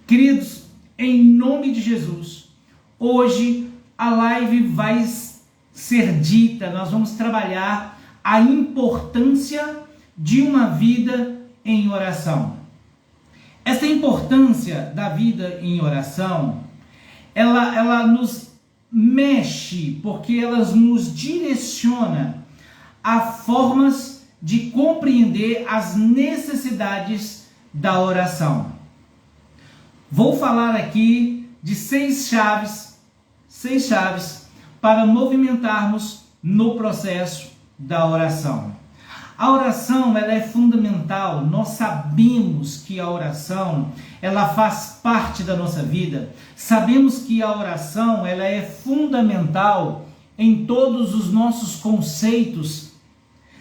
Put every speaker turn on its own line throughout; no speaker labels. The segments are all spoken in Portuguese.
Queridos, em nome de Jesus, hoje a live vai ser dita, nós vamos trabalhar a importância de uma vida em oração. Essa importância da vida em oração, ela nos mexe, porque ela nos direciona a formas de compreender as necessidades da oração. Vou falar aqui de seis chaves para movimentarmos no processo da oração. A oração, ela é fundamental. Nós sabemos que a oração, ela faz parte da nossa vida. Sabemos que a oração, ela é fundamental em todos os nossos conceitos.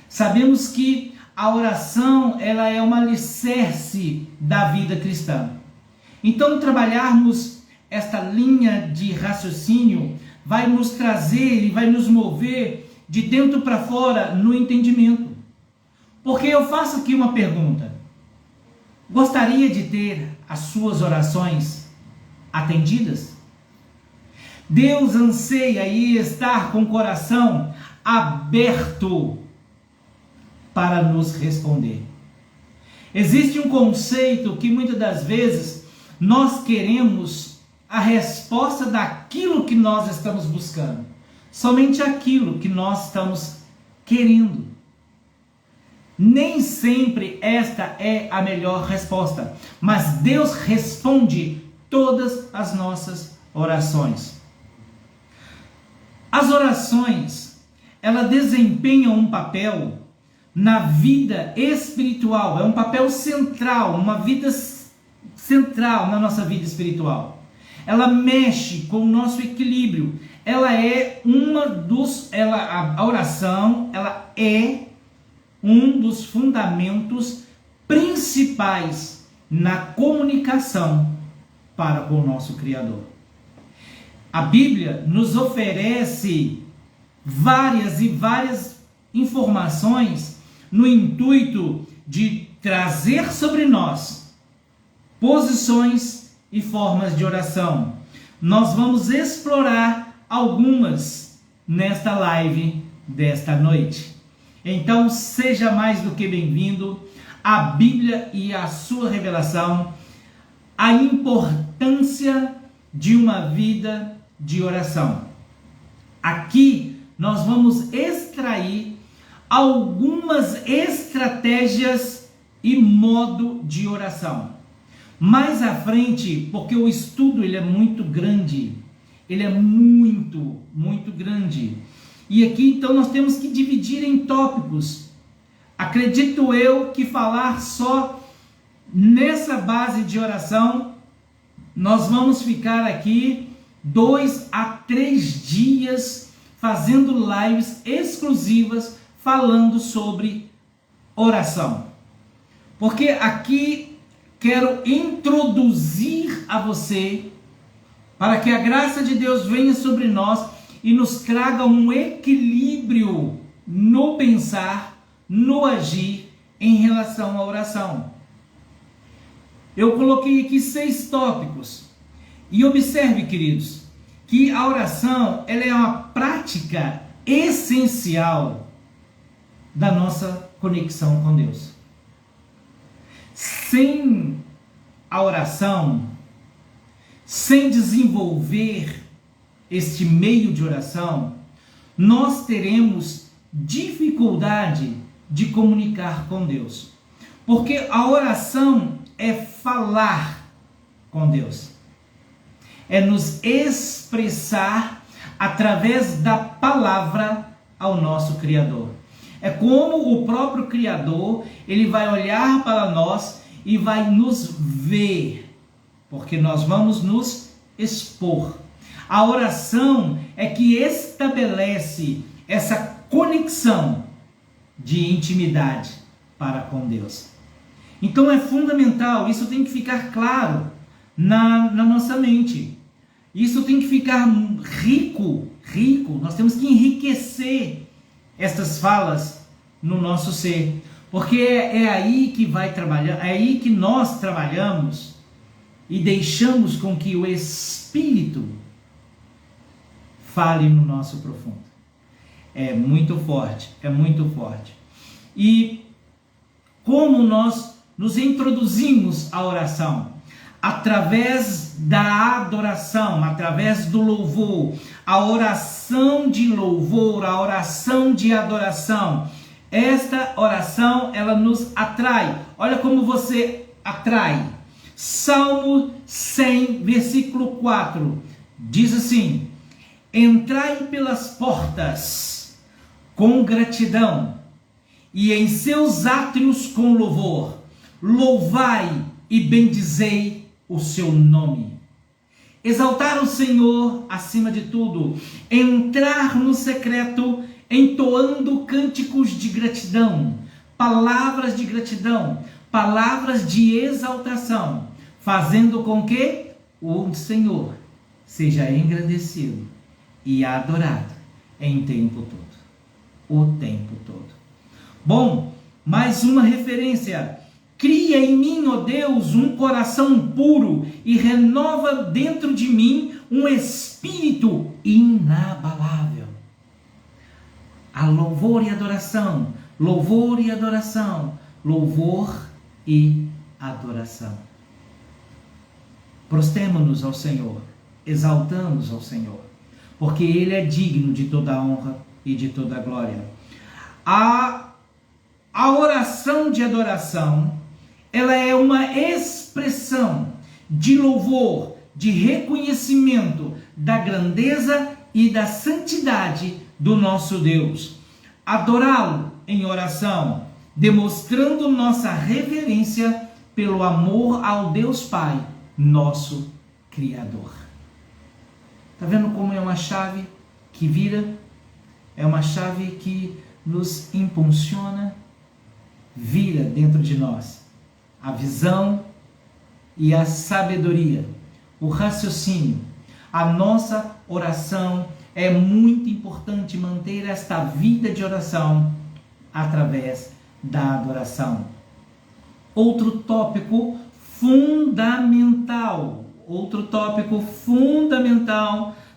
Sabemos que a oração, ela é um alicerce da vida cristã. Então, trabalharmos esta linha de raciocínio vai nos trazer e vai nos mover de dentro para fora no entendimento. Porque eu faço aqui uma pergunta. Gostaria de ter as suas orações atendidas? Deus anseia em estar com o coração aberto para nos responder. Existe um conceito que muitas das vezes nós queremos a resposta daquilo que nós estamos buscando. Somente aquilo que nós estamos querendo. Nem sempre esta é a melhor resposta, mas Deus responde todas as nossas orações. As orações, elas desempenham um papel na vida espiritual, é um papel central, uma vida central na nossa vida espiritual. Ela mexe com o nosso equilíbrio. Ela é a oração, ela é um dos fundamentos principais na comunicação para com o nosso Criador. A Bíblia nos oferece várias informações no intuito de trazer sobre nós posições e formas de oração. Nós vamos explorar algumas nesta live desta noite. Então, seja mais do que bem-vindo à Bíblia e à sua revelação, a importância de uma vida de oração. Aqui nós vamos extrair algumas estratégias e modo de oração. Mais à frente, porque o estudo ele é muito grande, ele é muito grande. E aqui então nós temos que dividir em tópicos. Acredito eu que falar só nessa base de oração, nós vamos ficar aqui 2 a 3 dias fazendo lives exclusivas falando sobre oração. Porque aqui quero introduzir a você para que a graça de Deus venha sobre nós e nos traga um equilíbrio no pensar, no agir em relação à oração. Eu coloquei aqui 6 tópicos. E observe, queridos, que a oração ela é uma prática essencial da nossa conexão com Deus. Sem a oração, sem desenvolver este meio de oração, nós teremos dificuldade de comunicar com Deus. Porque a oração é falar com Deus. É nos expressar através da palavra ao nosso Criador. É como o próprio Criador, ele vai olhar para nós e vai nos ver, porque nós vamos nos expor. A oração é que estabelece essa conexão de intimidade para com Deus. Então é fundamental, isso tem que ficar claro na nossa mente. Isso tem que ficar rico, nós temos que enriquecer estas falas no nosso ser, porque é aí que vai trabalhar, é aí que nós trabalhamos e deixamos com que o Espírito fale no nosso profundo. É muito forte, é muito forte. E como nós nos introduzimos à oração? Através da adoração, através do louvor, a oração de louvor, a oração de adoração. Esta oração, ela nos atrai. Olha como você atrai. Salmo 100, versículo 4, diz assim: entrai pelas portas com gratidão e em seus átrios com louvor. Louvai e bendizei o seu nome. Exaltar o Senhor acima de tudo. Entrar no secreto entoando cânticos de gratidão, palavras de gratidão, palavras de exaltação, fazendo com que o Senhor seja engrandecido e adorado em tempo todo. O tempo todo. Bom, mais uma referência. Cria em mim, ó Deus, um coração puro e renova dentro de mim um espírito inabalável. A louvor e adoração, louvor e adoração, louvor e adoração. Prostemo-nos ao Senhor, exaltamos ao Senhor, porque Ele é digno de toda a honra e de toda a glória. A oração de adoração, ela é uma expressão de louvor, de reconhecimento da grandeza e da santidade do nosso Deus. Adorá-lo em oração, demonstrando nossa reverência pelo amor ao Deus Pai, nosso Criador. Está vendo como é uma chave que vira? É uma chave que nos impulsiona, vira dentro de nós a visão e a sabedoria, o raciocínio. A nossa oração, é muito importante manter esta vida de oração através da adoração. Outro tópico fundamental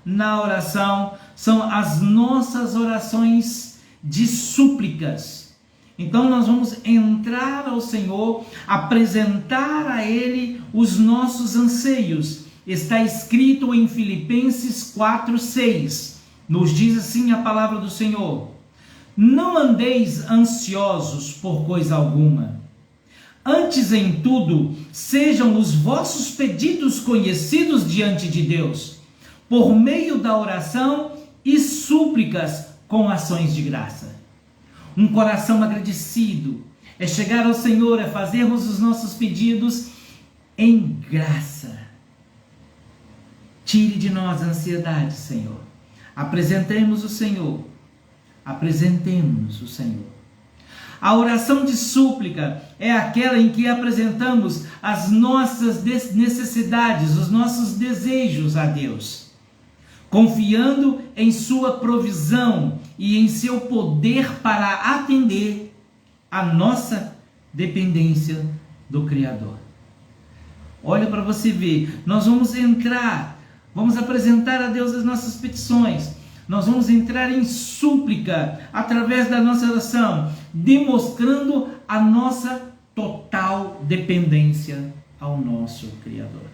na oração são as nossas orações de súplicas. Então nós vamos entrar ao Senhor, apresentar a Ele os nossos anseios. Está escrito em Filipenses 4:6. Nos diz assim a palavra do Senhor: não andeis ansiosos por coisa alguma. Antes em tudo, sejam os vossos pedidos conhecidos diante de Deus, por meio da oração e súplicas com ações de graça. Um coração agradecido é chegar ao Senhor, é fazermos os nossos pedidos em graça. Tire de nós a ansiedade, Senhor. Apresentemos o Senhor. Apresentemos o Senhor. A oração de súplica é aquela em que apresentamos as nossas necessidades, os nossos desejos a Deus, confiando em sua provisão e em seu poder para atender a nossa dependência do Criador. Olha para você ver, nós vamos entrar, vamos apresentar a Deus as nossas petições, nós vamos entrar em súplica através da nossa oração, demonstrando a nossa total dependência ao nosso Criador.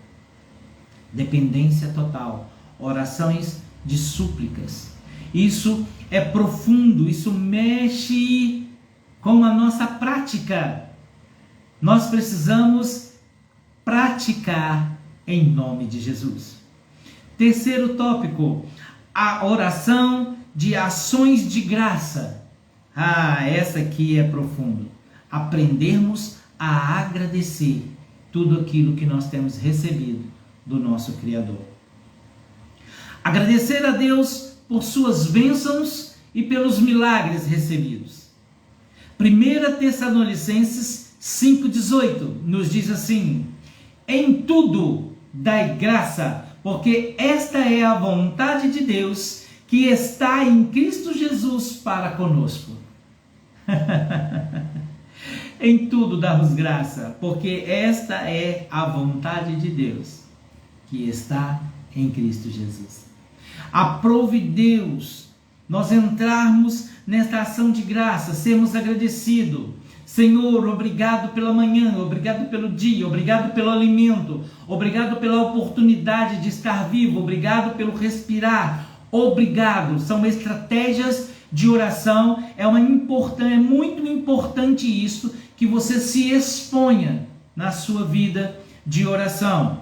Dependência total, orações de súplicas. Isso é profundo, isso mexe com a nossa prática. Nós precisamos praticar em nome de Jesus. Terceiro tópico, a oração de ações de graça. Essa aqui é profundo. Aprendermos a agradecer tudo aquilo que nós temos recebido do nosso Criador. Agradecer a Deus por suas bênçãos e pelos milagres recebidos. 1 Tessalonicenses 5,18 nos diz assim: em tudo dai graça, porque esta é a vontade de Deus que está em Cristo Jesus para conosco. Em tudo damos graça, porque esta é a vontade de Deus, que está em Cristo Jesus. Aprove Deus nós entrarmos nesta ação de graça, sermos agradecidos. Senhor, obrigado pela manhã, obrigado pelo dia, obrigado pelo alimento, obrigado pela oportunidade de estar vivo, obrigado pelo respirar, obrigado. São estratégias de oração. É muito importante isso, que você se exponha na sua vida de oração.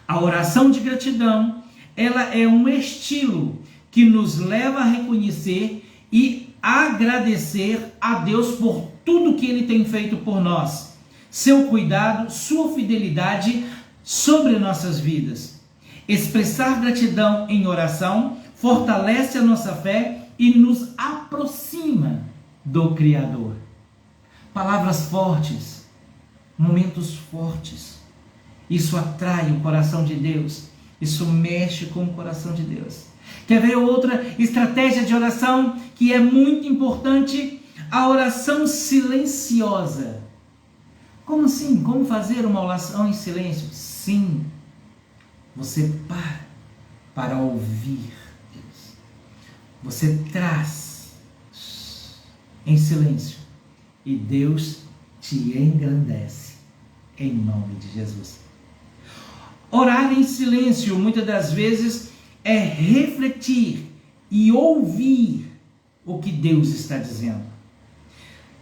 A oração de gratidão, ela é um estilo que nos leva a reconhecer e agradecer a Deus por tudo que Ele tem feito por nós, seu cuidado, sua fidelidade sobre nossas vidas. Expressar gratidão em oração fortalece a nossa fé e nos aproxima do Criador. Palavras fortes, momentos fortes, isso atrai o coração de Deus, isso mexe com o coração de Deus. Quer ver outra estratégia de oração que é muito importante? A oração silenciosa. Como assim? Como fazer uma oração em silêncio? Sim, você para ouvir Deus. Você traz em silêncio e Deus te engrandece em nome de Jesus. Orar em silêncio muitas das vezes é refletir e ouvir o que Deus está dizendo.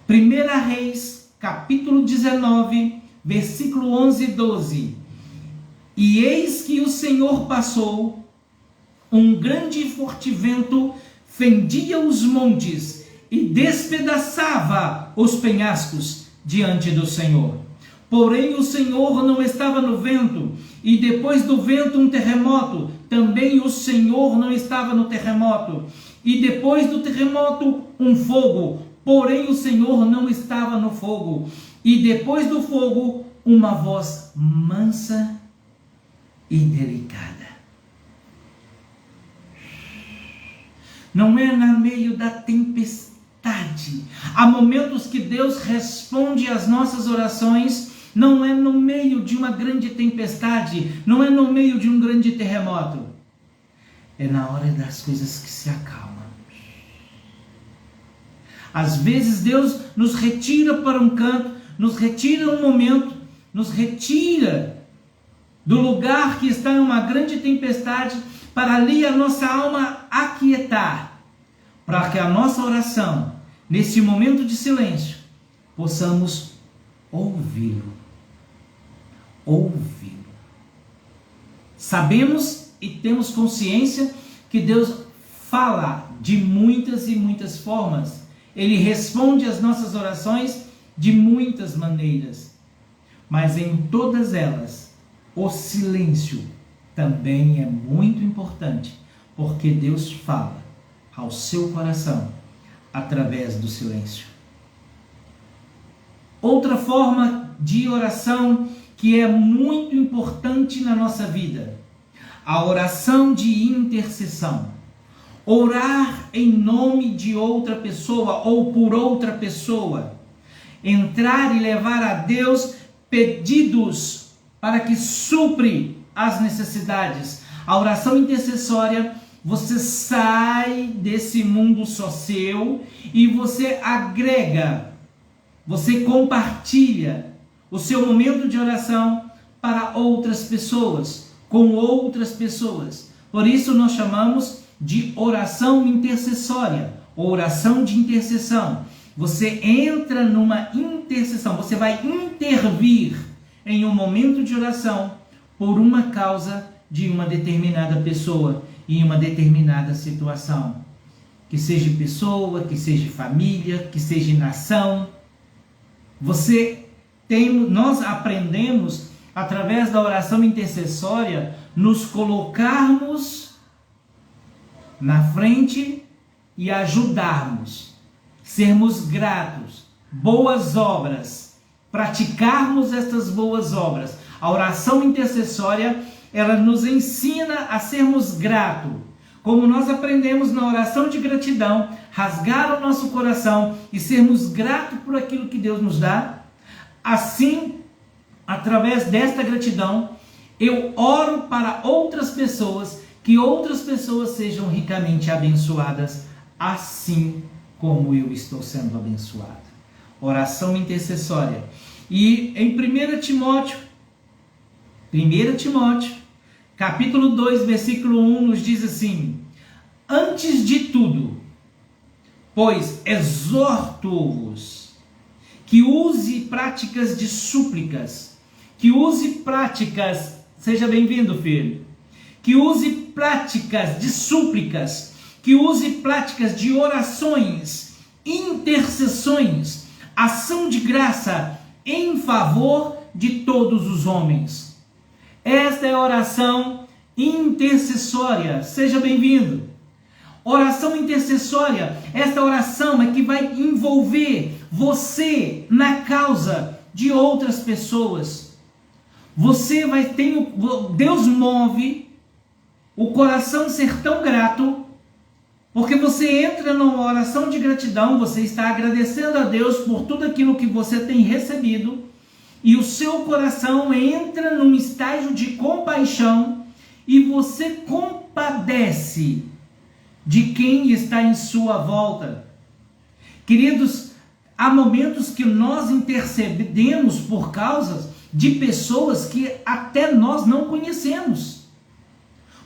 1 Reis, capítulo 19, versículo 11 e 12. E eis que o Senhor passou, um grande e forte vento fendia os montes e despedaçava os penhascos diante do Senhor. Porém o Senhor não estava no vento, e depois do vento um terremoto, também o Senhor não estava no terremoto. E depois do terremoto um fogo, porém o Senhor não estava no fogo. E depois do fogo uma voz mansa e delicada. Não é no meio da tempestade. Há momentos que Deus responde às nossas orações. Não é no meio de uma grande tempestade, não é no meio de um grande terremoto. É na hora das coisas que se acalmam. Às vezes Deus nos retira para um canto, nos retira um momento, nos retira do lugar que está em uma grande tempestade, para ali a nossa alma aquietar, para que a nossa oração, nesse momento de silêncio, possamos ouvi-lo. Sabemos e temos consciência que Deus fala de muitas e muitas formas. Ele responde às nossas orações de muitas maneiras. Mas em todas elas, o silêncio também é muito importante, porque Deus fala ao seu coração através do silêncio. Outra forma de oração que é muito importante na nossa vida, a oração de intercessão. Orar em nome de outra pessoa ou por outra pessoa. Entrar e levar a Deus pedidos para que supre as necessidades. A oração intercessória, você sai desse mundo só seu e você agrega, você compartilha o seu momento de oração para outras pessoas, com outras pessoas. Por isso nós chamamos de oração intercessória, oração de intercessão. Você entra numa intercessão, você vai intervir em um momento de oração por uma causa de uma determinada pessoa, em uma determinada situação. Que seja pessoa, que seja família, que seja nação. Nós aprendemos, através da oração intercessória, nos colocarmos na frente e ajudarmos, sermos gratos, boas obras, praticarmos estas boas obras. A oração intercessória, ela nos ensina a sermos gratos. como nós aprendemos na oração de gratidão, rasgar o nosso coração e sermos gratos por aquilo que Deus nos dá, assim, através desta gratidão, eu oro para outras pessoas, que outras pessoas sejam ricamente abençoadas, assim como eu estou sendo abençoado. Oração intercessória. E em 1 Timóteo, capítulo 2, versículo 1, nos diz assim: antes de tudo, pois exorto-vos que use práticas de súplicas, seja bem-vindo, filho, que use práticas de súplicas, que use práticas de orações, intercessões, ação de graça em favor de todos os homens. Esta é a oração intercessória. Seja bem-vindo. Oração intercessória, esta oração é que vai envolver você na causa de outras pessoas. Você vai ter, Deus move o coração ser tão grato, porque você entra numa oração de gratidão, você está agradecendo a Deus por tudo aquilo que você tem recebido, e o seu coração entra num estágio de compaixão, e você compadece de quem está em sua volta. Queridos, há momentos que nós intercedemos por causas de pessoas que até nós não conhecemos,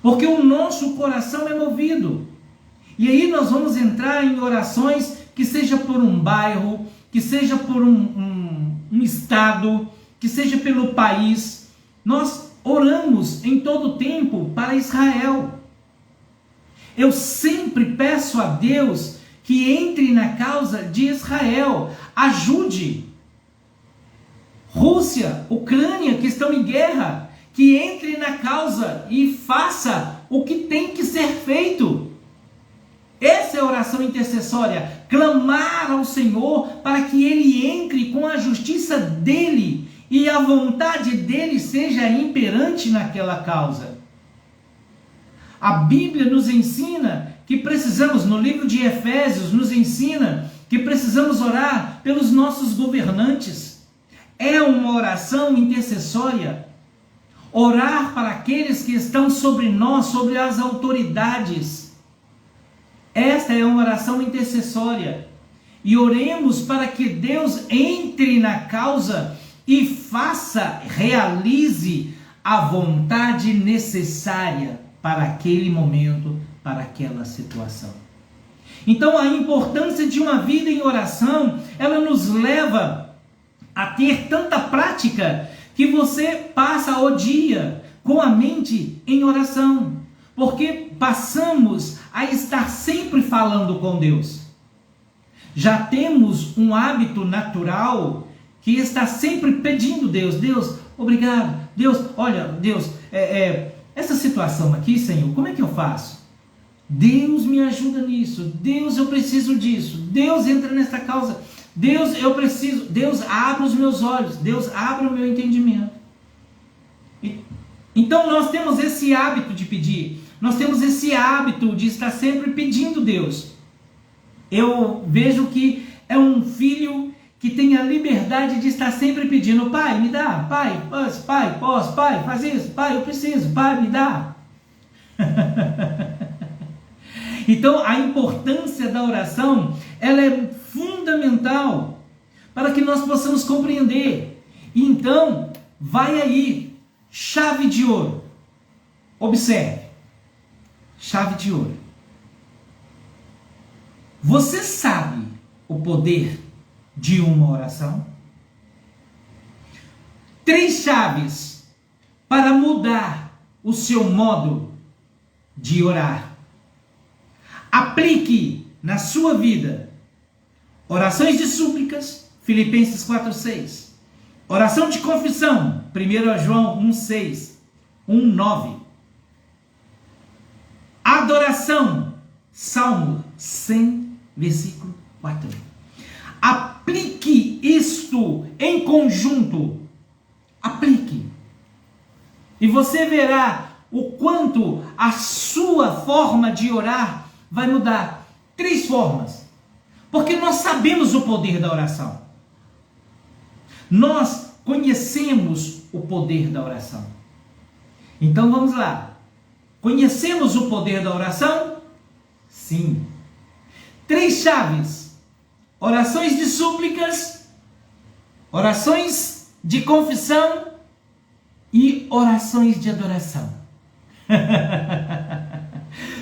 porque o nosso coração é movido. E aí nós vamos entrar em orações que seja por um bairro, que seja por um estado, que seja pelo país. Nós oramos em todo o tempo para Israel. Eu sempre peço a Deus que entre na causa de Israel, ajude Rússia, Ucrânia, que estão em guerra, que entre na causa e faça o que tem que ser feito. Essa é a oração intercessória, clamar ao Senhor para que Ele entre com a justiça dEle e a vontade dEle seja imperante naquela causa. A Bíblia nos ensina que precisamos, no livro de Efésios, nos ensina que precisamos orar pelos nossos governantes. É uma oração intercessória. Orar para aqueles que estão sobre nós, sobre as autoridades. Esta é uma oração intercessória. E oremos para que Deus entre na causa e realize a vontade necessária para aquele momento, para aquela situação. Então a importância de uma vida em oração, ela nos leva a ter tanta prática que você passa o dia com a mente em oração, porque passamos a estar sempre falando com Deus. Já temos um hábito natural que está sempre pedindo Deus, obrigado, Deus, olha, Deus, essa situação aqui, Senhor, como é que eu faço? Deus me ajuda nisso, Deus, eu preciso disso, Deus entra nessa causa, Deus, eu preciso, Deus abre os meus olhos, Deus abre o meu entendimento. Então nós temos esse hábito de pedir, nós temos esse hábito de estar sempre pedindo Deus. Eu vejo que é um filho que tem a liberdade de estar sempre pedindo, pai, me dá, pai, posso, pai, faz isso, pai, eu preciso, pai, me dá. Então a importância da oração, ela é fundamental para que nós possamos compreender. E então, vai aí, chave de ouro. Observe, chave de ouro. Você sabe o poder de uma oração? 3 chaves para mudar o seu modo de orar. Aplique na sua vida orações de súplicas, Filipenses 4:6. Oração de confissão, 1 João 1:6, 1:9. Adoração, Salmo 100, versículo 4. Aplique isto em conjunto. Aplique. E você verá o quanto a sua forma de orar vai mudar. 3 formas. Porque nós sabemos o poder da oração. Nós conhecemos o poder da oração. Então vamos lá. Conhecemos o poder da oração? Sim. 3 chaves: orações de súplicas, orações de confissão e orações de adoração.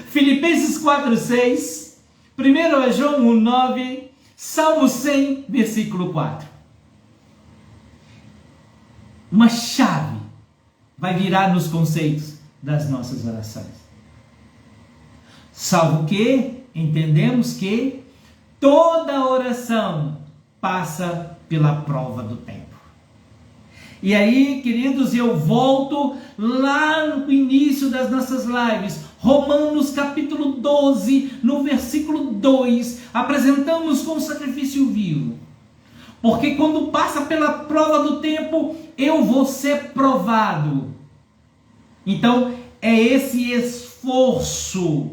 Filipenses 4:6, 1 João 1:9, Salmo 100, versículo 4. Uma chave vai virar nos conceitos das nossas orações. Salvo que entendemos que toda oração passa pela prova do tempo. E aí, queridos, eu volto lá no início das nossas lives, Romanos capítulo 12, no versículo 2, apresentamos como sacrifício vivo. Porque quando passa pela prova do tempo, eu vou ser provado. Então, é esse esforço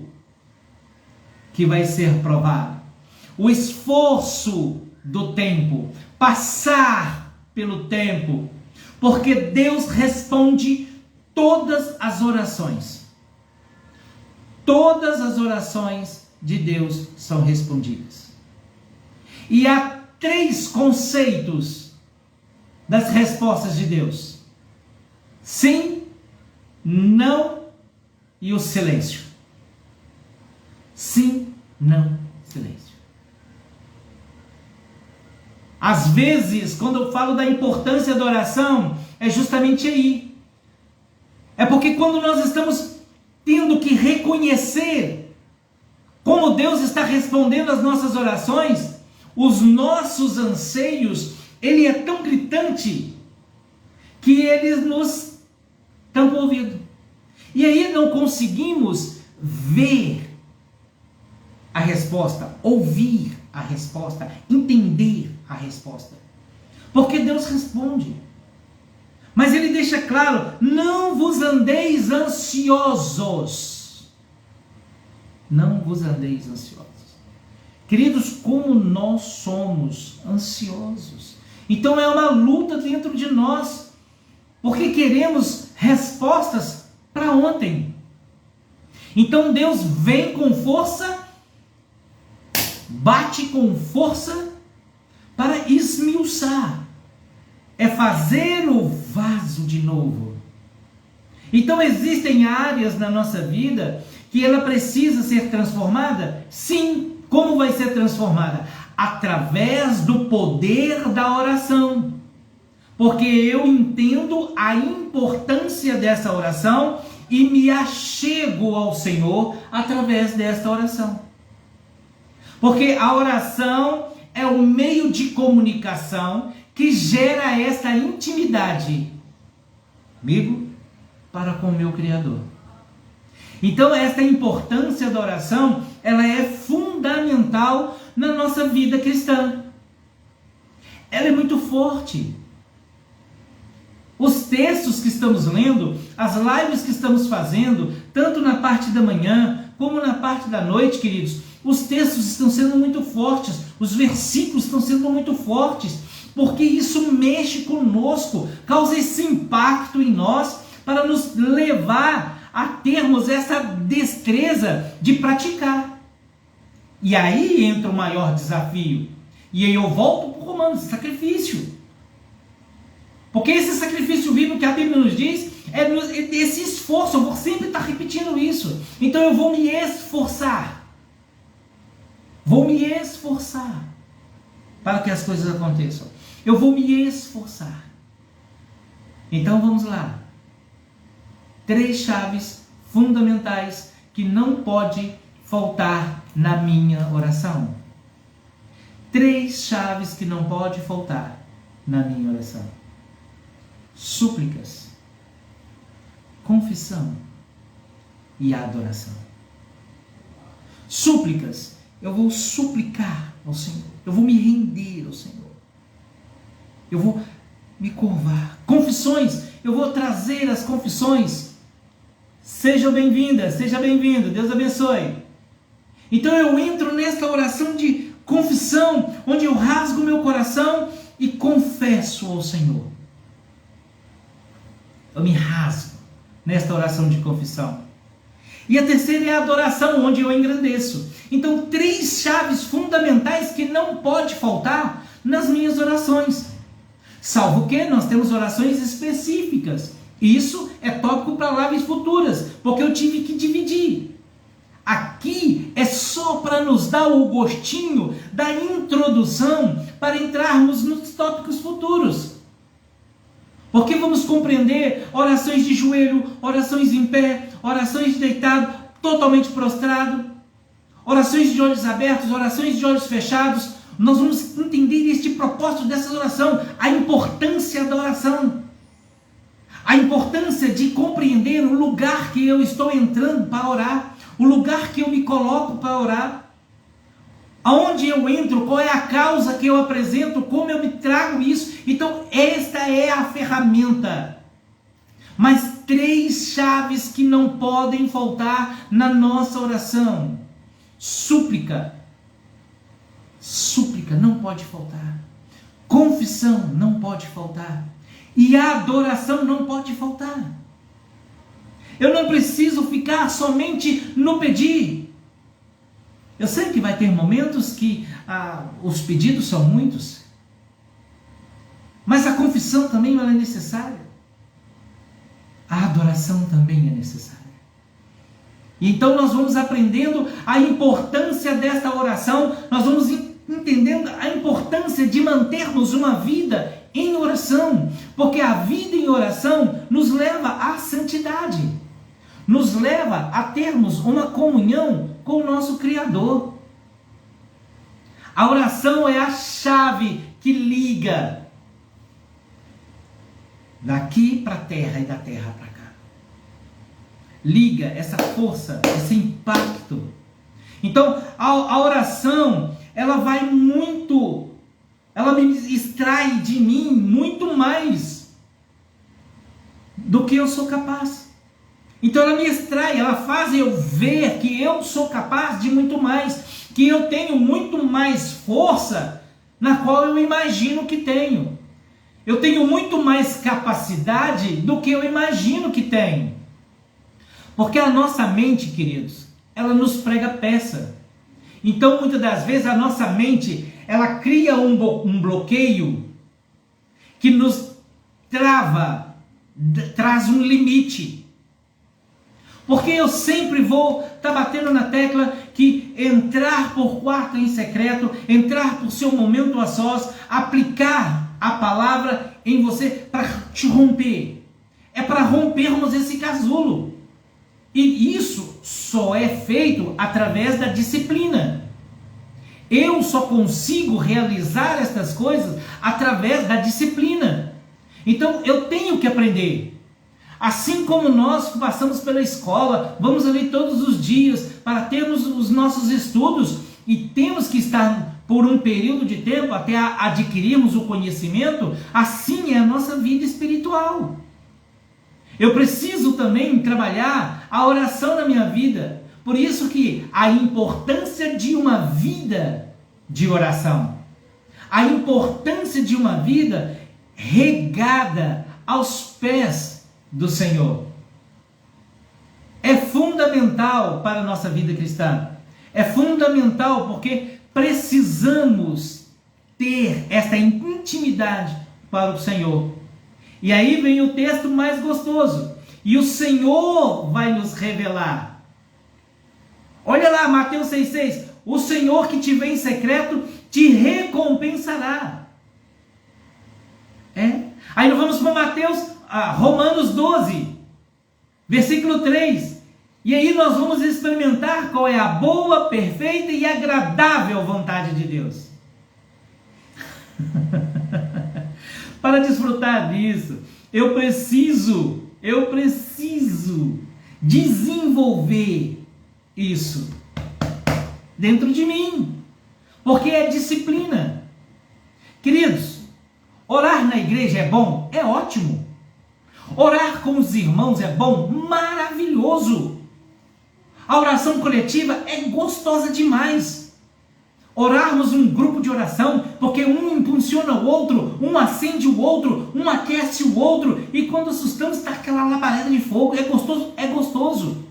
que vai ser provado. O esforço do tempo, passar pelo tempo, porque Deus responde todas as orações. Todas as orações de Deus são respondidas. E há 3 conceitos das respostas de Deus: sim, não e o silêncio. Sim, não, silêncio. Às vezes, quando eu falo da importância da oração, é justamente aí. É porque quando nós estamos tendo que reconhecer como Deus está respondendo às nossas orações, os nossos anseios, ele é tão gritante que eles nos tampam o ouvido. E aí não conseguimos ver a resposta, ouvir a resposta, entender a resposta. Porque Deus responde. Mas ele deixa claro: não vos andeis ansiosos. Não vos andeis ansiosos. Queridos, como nós somos ansiosos. Então é uma luta dentro de nós. Porque queremos respostas para ontem. Então Deus vem com força, bate com força para esmiuçar. É fazer o vaso de novo. Então existem áreas na nossa vida que ela precisa ser transformada? Sim. Como vai ser transformada? Através do poder da oração. Porque eu entendo a importância dessa oração e me achego ao Senhor através desta oração. Porque a oração é o meio de comunicação que gera esta intimidade comigo para com o meu Criador. Então, esta importância da oração, ela é fundamental na nossa vida cristã. Ela é muito forte. Os textos que estamos lendo, as lives que estamos fazendo, tanto na parte da manhã como na parte da noite, queridos, os textos estão sendo muito fortes, os versículos estão sendo muito fortes, porque isso mexe conosco, causa esse impacto em nós, para nos levar a termos essa destreza de praticar. E aí entra o maior desafio. E aí eu volto para o Romanos, sacrifício. Porque esse sacrifício vivo que a Bíblia nos diz, é esse esforço, eu vou sempre estar repetindo isso. Então eu vou me esforçar. Vou me esforçar para que as coisas aconteçam. Eu vou me esforçar. Então vamos lá. 3 chaves fundamentais que não pode faltar na minha oração. 3 chaves que não pode faltar na minha oração. Súplicas, confissão e adoração. Súplicas, eu vou suplicar ao Senhor, eu vou me render ao Senhor, eu vou me curvar. Confissões, eu vou trazer as confissões Seja bem-vinda, seja bem-vindo, Deus abençoe. Então eu entro nesta oração de confissão, onde eu rasgo meu coração e confesso ao Senhor. Eu me rasgo nesta oração de confissão. E a terceira é a adoração, onde eu engrandeço. Então, 3 chaves fundamentais que não pode faltar nas minhas orações. Salvo que nós temos orações específicas. Isso é tópico para lives futuras, porque eu tive que dividir. Aqui é só para nos dar o gostinho da introdução para entrarmos nos tópicos futuros. Porque vamos compreender orações de joelho, orações em pé, orações de deitado, totalmente prostrado, orações de olhos abertos, orações de olhos fechados. Nós vamos entender este propósito dessa oração, a importância da oração, a importância de compreender o lugar que eu estou entrando para orar, o lugar que eu me coloco para orar, aonde eu entro, qual é a causa que eu apresento, como eu me trago isso. Então esta é a ferramenta. Mas 3 chaves que não podem faltar na nossa oração. Súplica não pode faltar. Confissão não pode faltar. E a adoração não pode faltar. Eu não preciso ficar somente no pedir. Eu sei que vai ter momentos que os pedidos são muitos, mas a confissão também ela é necessária. A adoração também é necessária. Então nós vamos aprendendo a importância desta oração, nós vamos entendendo a importância de mantermos uma vida em oração, porque a vida em oração nos leva à santidade, nos leva a termos uma comunhão com o nosso Criador. A oração é a chave que liga daqui para a terra e da terra para cá. Liga essa força, esse impacto. Então, a oração, ela me extrai de mim muito mais do que eu sou capaz. Então ela me extrai, ela faz eu ver que eu sou capaz de muito mais, que eu tenho muito mais força na qual eu imagino que tenho. Eu tenho muito mais capacidade do que eu imagino que tenho. Porque a nossa mente, queridos, ela nos prega peça. Então muitas das vezes a nossa mente, ela cria um bloqueio que nos trava, traz um limite. Porque eu sempre vou estar batendo na tecla que entrar por quarto em secreto, entrar por seu momento a sós, aplicar a palavra em você para te romper. É para rompermos esse casulo. E isso só é feito através da disciplina. Eu só consigo realizar estas coisas através da disciplina. Então eu tenho que aprender. Assim como nós passamos pela escola, vamos ali todos os dias para termos os nossos estudos e temos que estar por um período de tempo até adquirirmos o conhecimento, assim é a nossa vida espiritual. Eu preciso também trabalhar a oração na minha vida. Por isso que a importância de uma vida de oração, a importância de uma vida regada aos pés do Senhor, é fundamental para a nossa vida cristã. É fundamental porque precisamos ter essa intimidade para o Senhor. E aí vem o texto mais gostoso. E o Senhor vai nos revelar. Olha lá, Mateus 6,6. O Senhor que te vê em secreto te recompensará. Aí nós vamos para Romanos 12, versículo 3. E aí nós vamos experimentar qual é a boa, perfeita e agradável vontade de Deus. Para desfrutar disso, eu preciso desenvolver isso dentro de mim, porque é disciplina. Queridos, orar na igreja é bom? É ótimo. Orar com os irmãos é bom? Maravilhoso! A oração coletiva é gostosa demais. Orarmos um grupo de oração, porque um impulsiona o outro, um acende o outro, um aquece o outro, e quando assustamos está aquela labareda de fogo, é gostoso.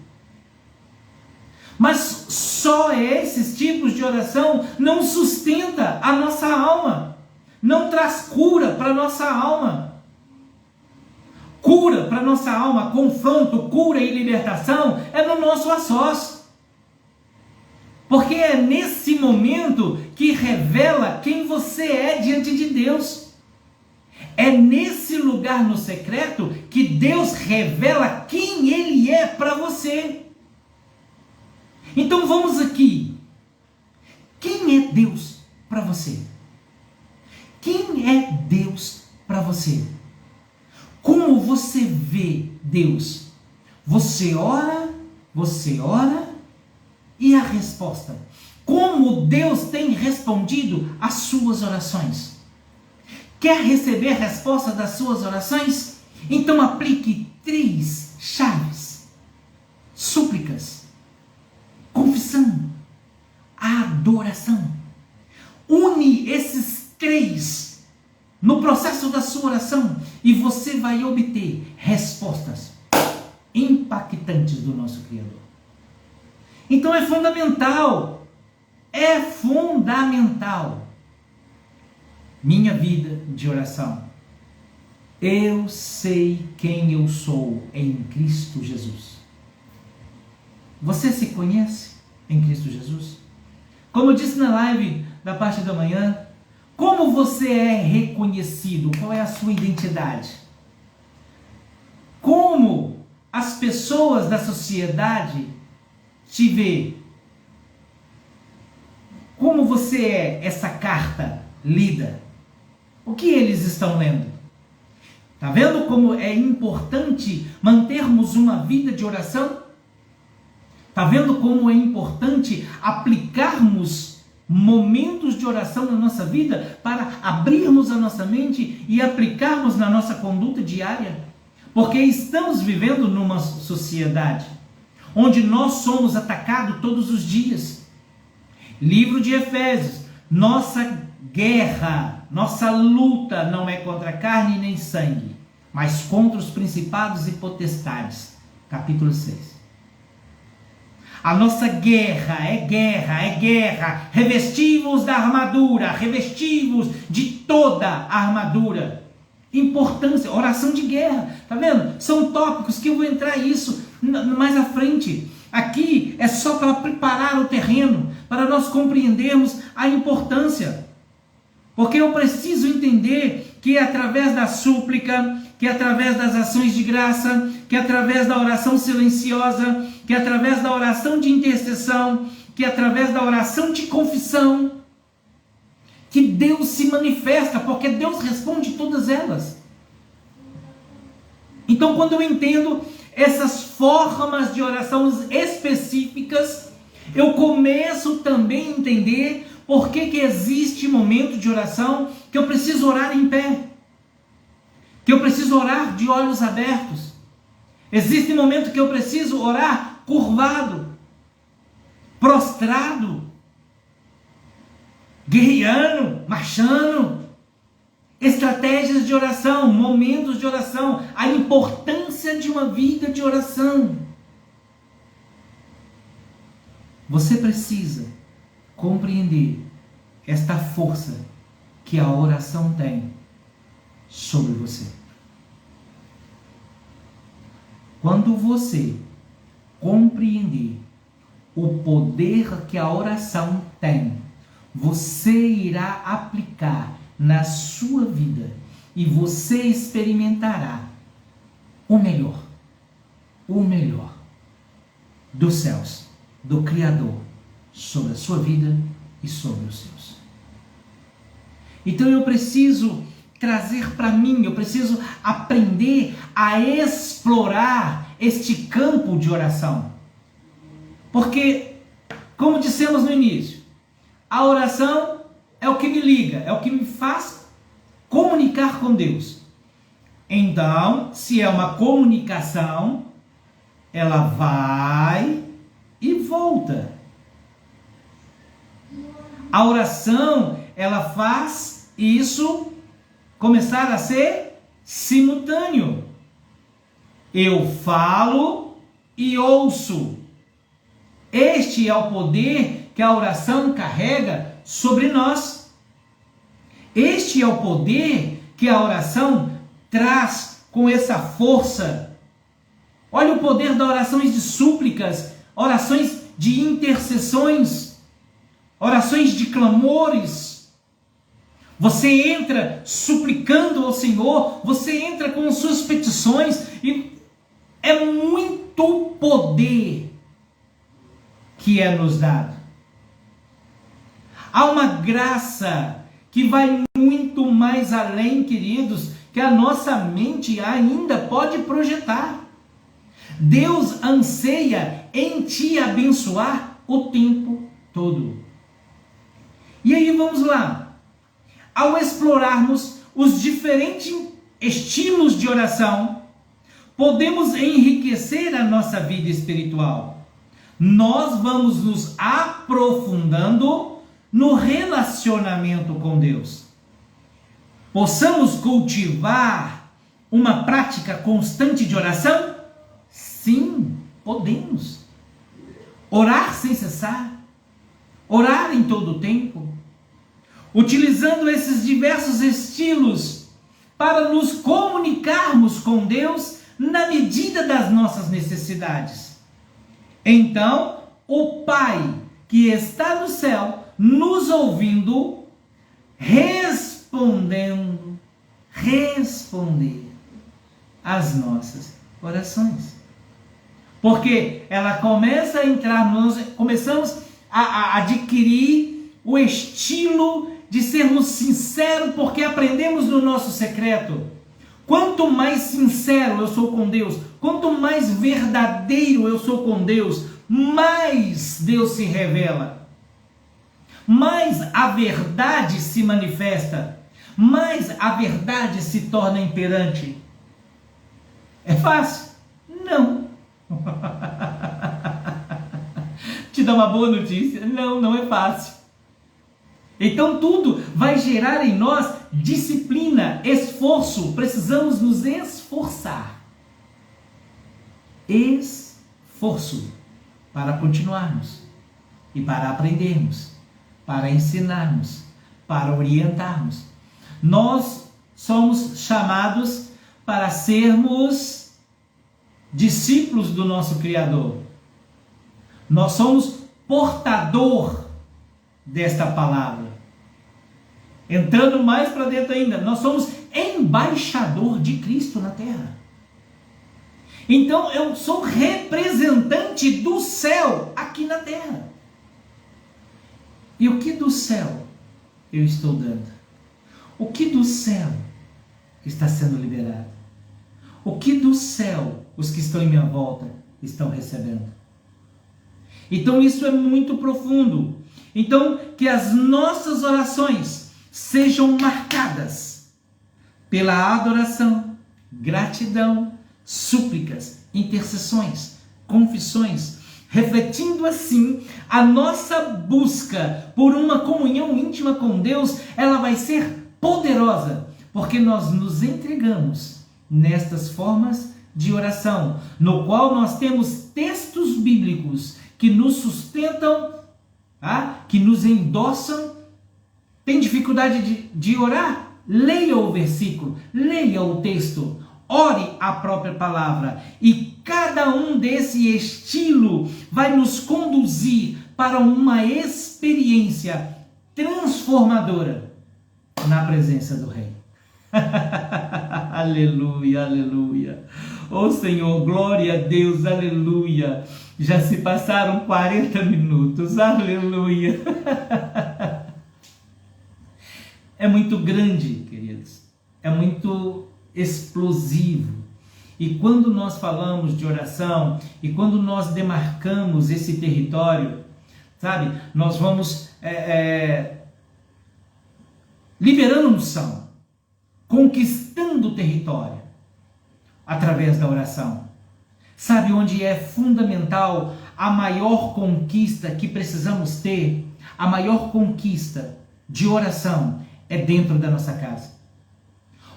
Mas só esses tipos de oração não sustenta a nossa alma, não traz cura para a nossa alma. Cura para a nossa alma, confronto, cura e libertação é no nosso a sós. Porque é nesse momento que revela quem você é diante de Deus. É nesse lugar no secreto que Deus revela quem Ele é para você. Então vamos aqui. Quem é Deus para você? Quem é Deus para você? Como você vê Deus? Você ora e a resposta. Como Deus tem respondido às suas orações? Quer receber resposta das suas orações? Então aplique 3 chaves: súplicas, confissão, adoração. Une esses 3 no processo da sua oração e você vai obter respostas impactantes do nosso Criador. Então é fundamental minha vida de oração. Eu sei quem eu sou em Cristo Jesus. Você se conhece em Cristo Jesus? Como eu disse na live da parte da manhã, como você é reconhecido? Qual é a sua identidade? Como as pessoas da sociedade te vê? Como você é essa carta lida? O que eles estão lendo? Está vendo como é importante mantermos uma vida de oração? Está vendo como é importante aplicarmos momentos de oração na nossa vida para abrirmos a nossa mente e aplicarmos na nossa conduta diária? Porque estamos vivendo numa sociedade onde nós somos atacados todos os dias. Livro de Efésios: nossa guerra, nossa luta não é contra carne nem sangue, mas contra os principados e potestades. Capítulo 6. A nossa guerra é guerra. Revestivos da armadura, revestivos de toda a armadura. Importância, oração de guerra. Tá vendo? São tópicos que eu vou entrar isso mais à frente. Aqui é só para preparar o terreno, para nós compreendermos a importância. Porque eu preciso entender que é através da súplica, que é através das ações de graça, que é através da oração silenciosa, que é através da oração de intercessão, que é através da oração de confissão, que Deus se manifesta, porque Deus responde todas elas. Então, quando eu entendo essas formas de oração específicas, eu começo também a entender por que existe momento de oração que eu preciso orar em pé, que eu preciso orar de olhos abertos. Existe momento que eu preciso orar curvado, prostrado, guerreando, marchando. Estratégias de oração, momentos de oração, a importância de uma vida de oração. Você precisa compreender esta força que a oração tem sobre você. Quando você compreender o poder que a oração tem, você irá aplicar na sua vida e você experimentará o melhor dos céus, do Criador, sobre a sua vida e sobre os seus. Então eu preciso trazer para mim, eu preciso aprender a explorar este campo de oração. Porque, como dissemos no início, a oração é o que me liga, é o que me faz comunicar com Deus. Então, se é uma comunicação, ela vai e volta. A oração, ela faz isso começar a ser simultâneo. Eu falo e ouço. Este é o poder que a oração carrega sobre nós. Este é o poder que a oração traz com essa força. Olha o poder das orações de súplicas, orações de intercessões, orações de clamores. Você entra suplicando ao Senhor, você entra com suas petições, e é muito poder que é nos dado. Há uma graça que vai muito mais além, queridos, que a nossa mente ainda pode projetar. Deus anseia em te abençoar o tempo todo. E aí vamos lá. Ao explorarmos os diferentes estilos de oração, podemos enriquecer a nossa vida espiritual. Nós vamos nos aprofundando no relacionamento com Deus. Possamos cultivar uma prática constante de oração? Sim, podemos. Orar sem cessar. Orar em todo o tempo. Utilizando esses diversos estilos para nos comunicarmos com Deus na medida das nossas necessidades. Então, o Pai que está no céu, nos ouvindo, responder às nossas orações. Porque ela começa a entrar, nós começamos a adquirir o estilo de sermos sinceros, porque aprendemos no nosso secreto. Quanto mais sincero eu sou com Deus, quanto mais verdadeiro eu sou com Deus, mais Deus se revela, mais a verdade se manifesta, mais a verdade se torna imperante. É fácil? Não. Te dá uma boa notícia? Não, não é fácil. Então tudo vai gerar em nós disciplina, esforço. Precisamos nos esforçar. Esforço para continuarmos e para aprendermos, para ensinarmos, para orientarmos. Nós somos chamados para sermos discípulos do nosso Criador. Nós somos portador desta palavra. Entrando mais para dentro ainda, nós somos embaixador de Cristo na terra. Então eu sou representante do céu aqui na terra. E o que do céu eu estou dando? O que do céu está sendo liberado? O que do céu os que estão em minha volta estão recebendo? Então isso é muito profundo. Então que as nossas orações sejam marcadas pela adoração, gratidão, súplicas, intercessões, confissões, refletindo assim a nossa busca por uma comunhão íntima com Deus. Ela vai ser poderosa, porque nós nos entregamos nestas formas de oração, no qual nós temos textos bíblicos que nos sustentam, que nos endossam. Tem dificuldade de orar? Leia o versículo, leia o texto, ore a própria palavra, e cada um desse estilo vai nos conduzir para uma experiência transformadora na presença do Rei. Aleluia, aleluia. Oh Senhor, glória a Deus, aleluia. Já se passaram 40 minutos, aleluia. É muito grande, queridos, é muito explosivo. E quando nós falamos de oração, e quando nós demarcamos esse território, sabe, nós vamos liberando unção, conquistando o território. através da oração. Sabe onde é fundamental a maior conquista que precisamos ter? A maior conquista de oração é dentro da nossa casa.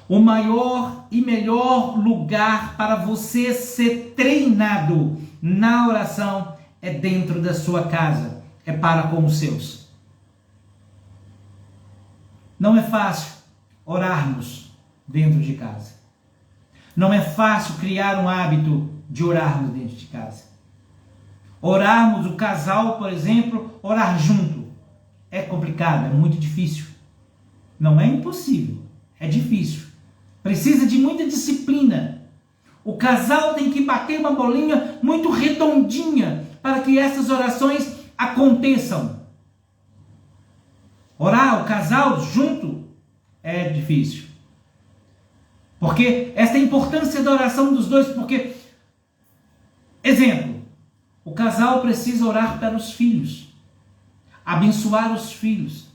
O maior e melhor lugar para você ser treinado na oração é dentro da sua casa, é para com os seus. Não é fácil orarmos dentro de casa. Não é fácil criar um hábito de orarmos dentro de casa. Orarmos, o casal, por exemplo, orar junto. É complicado, é muito difícil. Não é impossível, é difícil. Precisa de muita disciplina. O casal tem que bater uma bolinha muito redondinha para que essas orações aconteçam. Orar o casal junto é difícil. Porque essa é a importância da oração dos dois, porque, exemplo, o casal precisa orar para os filhos, abençoar os filhos.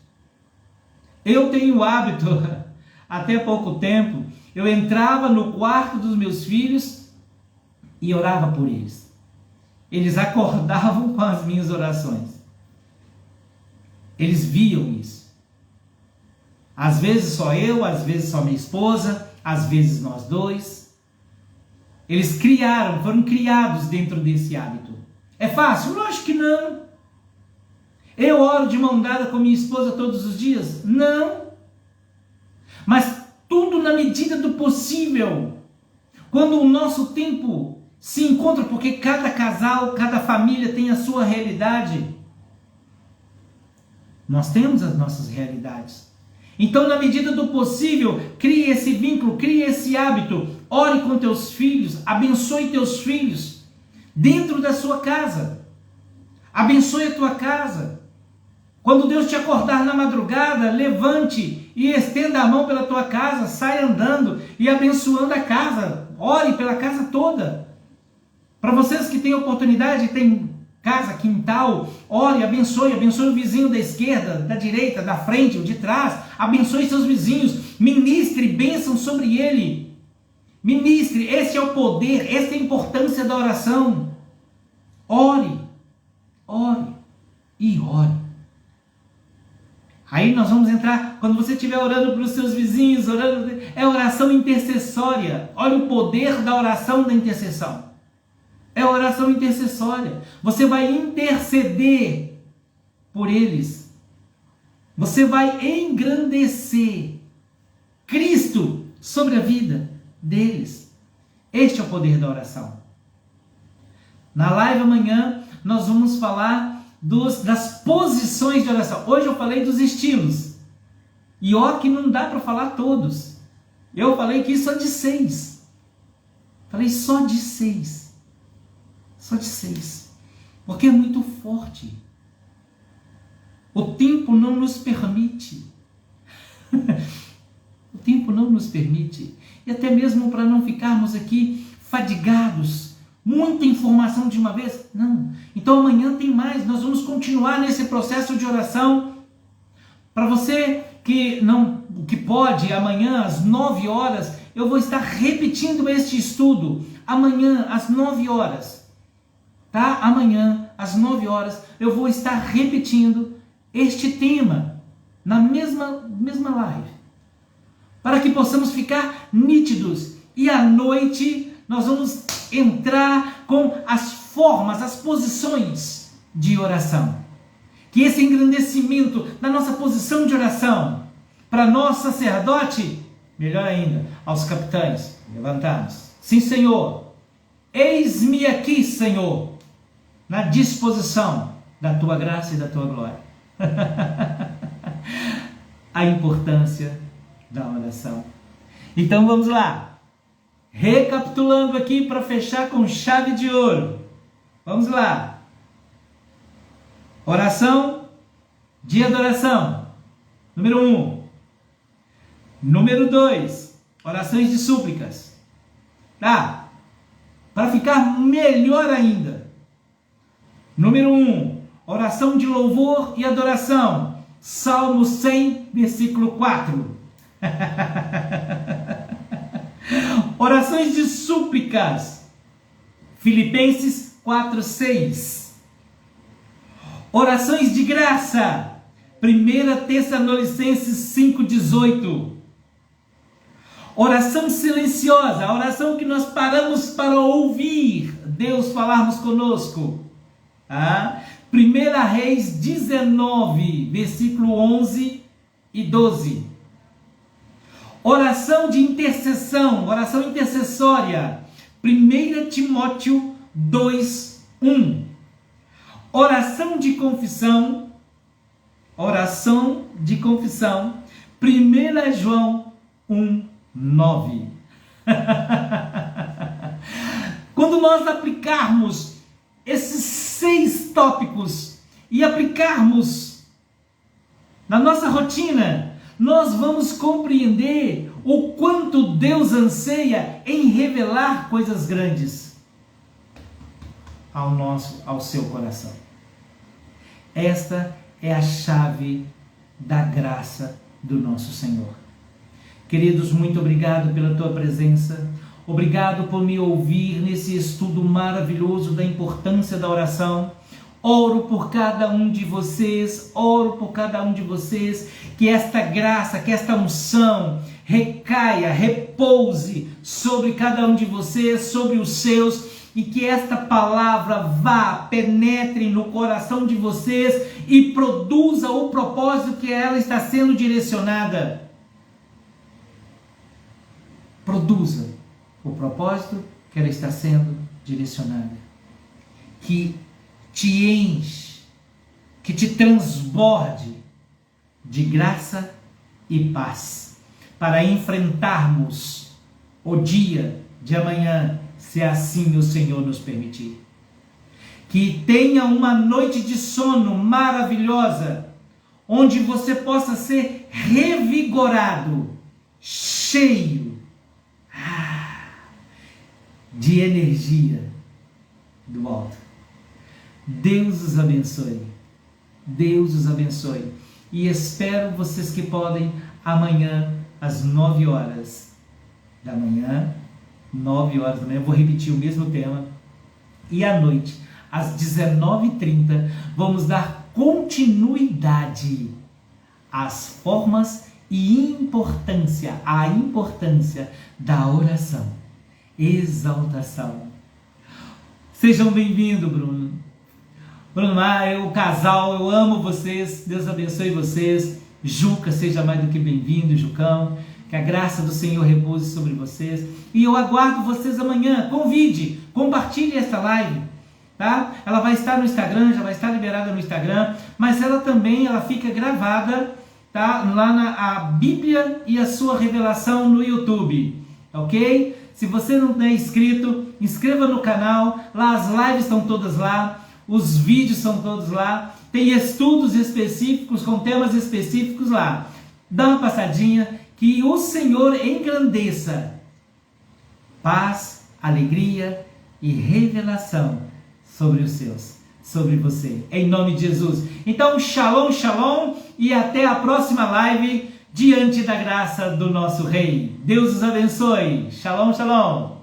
Eu tenho o hábito, até pouco tempo, eu entrava no quarto dos meus filhos e orava por eles. Eles acordavam com as minhas orações. Eles viam isso. Às vezes só eu, às vezes só minha esposa, às vezes nós dois. Eles foram criados dentro desse hábito. É fácil? Lógico que não. Eu oro de mão dada com minha esposa todos os dias? Não. Mas tudo na medida do possível. Quando o nosso tempo se encontra, porque cada casal, cada família tem a sua realidade. Nós temos as nossas realidades. Então, na medida do possível, crie esse vínculo, crie esse hábito. Ore com teus filhos, abençoe teus filhos dentro da sua casa. Abençoe a tua casa. Quando Deus te acordar na madrugada, levante e estenda a mão pela tua casa, saia andando e abençoando a casa. Ore pela casa toda. Para vocês que têm oportunidade, tem casa, quintal, ore, abençoe o vizinho da esquerda, da direita, da frente, o de trás, abençoe seus vizinhos, ministre bênção sobre ele, ministre, esse é o poder, essa é a importância da oração. Ore e ore. Aí nós vamos entrar, quando você estiver orando para os seus vizinhos, é oração intercessória. Olha o poder da oração da intercessão. É oração intercessória. Você vai interceder por eles. Você vai engrandecer Cristo sobre a vida deles. Este é o poder da oração. Na live amanhã nós vamos falar das posições de oração. Hoje eu falei dos estilos. E ó que não dá para falar todos. Eu falei aqui só de 6. Falei só de 6. Só de 6. Porque é muito forte. O tempo não nos permite. O tempo não nos permite. E até mesmo para não ficarmos aqui fadigados. Muita informação de uma vez. Não. Então amanhã tem mais. Nós vamos continuar nesse processo de oração. Para você que pode, amanhã às 9 horas, eu vou estar repetindo este estudo. Amanhã às 9 horas. Tá? Amanhã, às 9 horas, eu vou estar repetindo este tema na mesma live. Para que possamos ficar nítidos. E à noite, nós vamos entrar com as formas, as posições de oração. Que esse engrandecimento da nossa posição de oração, para nós, sacerdote, melhor ainda, aos capitães, levantados. Sim, Senhor. Eis-me aqui, Senhor, na disposição da tua graça e da tua glória. A importância da oração. Então vamos lá. Recapitulando aqui para fechar com chave de ouro. Vamos lá. Oração de adoração. Número 1. Número 2. Orações de súplicas. Tá? Para ficar melhor ainda. Número 1, oração de louvor e adoração. Salmo 100, versículo 4. Orações de súplicas. Filipenses 4:6. Orações de graça. 1 Tessalonicenses 5:18. Oração silenciosa, a oração que nós paramos para ouvir Deus falarmos conosco. 1 Reis 19, versículo 11 e 12. Oração de intercessão, oração intercessória. 1 Timóteo 2:1. Oração de confissão. 1 João 1:9. Quando nós aplicarmos esses 6 tópicos e aplicarmos na nossa rotina, nós vamos compreender o quanto Deus anseia em revelar coisas grandes ao seu coração. Esta é a chave da graça do nosso Senhor. Queridos, muito obrigado pela tua presença. Obrigado por me ouvir nesse estudo maravilhoso da importância da oração. Oro por cada um de vocês, que esta graça, que esta unção recaia, repouse sobre cada um de vocês, sobre os seus, e que esta palavra penetre no coração de vocês e produza o propósito que ela está sendo direcionada. Produza o propósito que ela está sendo direcionada. Que te enche, que te transborde de graça e paz, para enfrentarmos o dia de amanhã, se assim o Senhor nos permitir. Que tenha uma noite de sono maravilhosa, onde você possa ser revigorado, cheio de energia do alto. Deus os abençoe. Deus os abençoe. E espero vocês que podem amanhã às 9 horas da manhã. 9 horas da manhã, vou repetir o mesmo tema. E à noite, às 19h30, vamos dar continuidade às formas e a importância da oração. Exaltação. Sejam bem-vindos, Bruno, o casal, eu amo vocês, Deus abençoe vocês. Juca, seja mais do que bem-vindo, Jucão, que a graça do Senhor repouse sobre vocês, e eu aguardo vocês amanhã. Convide, compartilhe essa live, tá? Ela vai estar no Instagram, já vai estar liberada no Instagram, mas ela fica gravada, tá? Lá a Bíblia e a sua revelação no YouTube, ok? Se você não é inscrito, inscreva no canal, lá as lives estão todas lá, os vídeos são todos lá, tem estudos específicos com temas específicos lá. Dá uma passadinha, que o Senhor engrandeça. Paz, alegria e revelação sobre os seus, sobre você, em nome de Jesus. Então, shalom, shalom, e até a próxima live, diante da graça do nosso Rei. Deus os abençoe. Shalom, shalom.